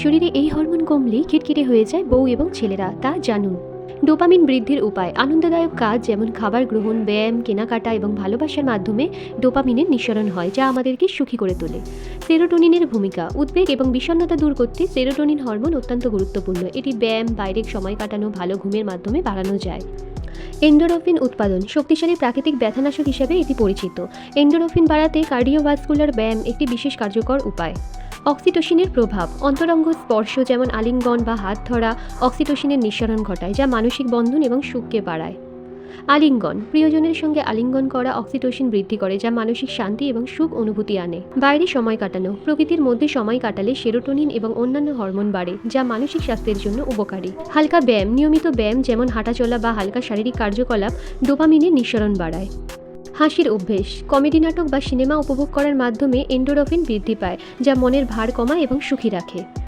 শরীরে এই হরমোন কমলেই খিটখিটে হয়ে যায় বউ এবং ছেলেরা, তা জানুন। ডোপামিন বৃদ্ধির উপায়। আনন্দদায়ক কাজ যেমন খাবার গ্রহণ, ব্যায়াম, কেনাকাটা এবং ভালোবাসার মাধ্যমে ডোপামিনের নিঃসরণ হয়, যা আমাদেরকে সুখী করে তোলে। সেরোটোনিনের ভূমিকা। উদ্বেগ এবং বিষণ্ণতা দূর করতে সেরোটোনিন হরমোন অত্যন্ত গুরুত্বপূর্ণ। এটি ব্যায়াম, বাইরে সময় কাটানো, ভালো ঘুমের মাধ্যমে বাড়ানো যায়। এন্ডোরফিন উৎপাদন। শক্তিশালী প্রাকৃতিক ব্যথানাশক হিসেবে এটি পরিচিত। এন্ডোরফিন বাড়াতে কার্ডিওভাস্কুলার ব্যায়াম একটি বিশেষ কার্যকর উপায়। অক্সিটোসিনের প্রভাব। অন্তরঙ্গ স্পর্শ যেমন আলিঙ্গন বা হাত ধরা অক্সিটোসিনের নিঃসরণ ঘটায়, যা মানসিক বন্ধন এবং সুখকে বাড়ায়। আলিঙ্গন। প্রিয়জনের সঙ্গে আলিঙ্গন করা অক্সিটোসিন বৃদ্ধি করে, যা মানসিক শান্তি এবং সুখ অনুভূতি আনে। বাইরে সময় কাটানো। প্রকৃতির মধ্যে সময় কাটালে সেরোটোনিন এবং অন্যান্য হরমোন বাড়ে, যা মানসিক স্বাস্থ্যের জন্য উপকারী। হালকা ব্যায়াম। নিয়মিত ব্যায়াম যেমন হাঁটাচলা বা হালকা শারীরিক কার্যকলাপ ডোপামিনের নিঃসরণ বাড়ায়। হাসির অভ্যেস। কমেডি নাটক বা সিনেমা উপভোগ করার মাধ্যমে এন্ডোরফিন বৃদ্ধি পায়, যা মনের ভার কমায় এবং সুখী রাখে।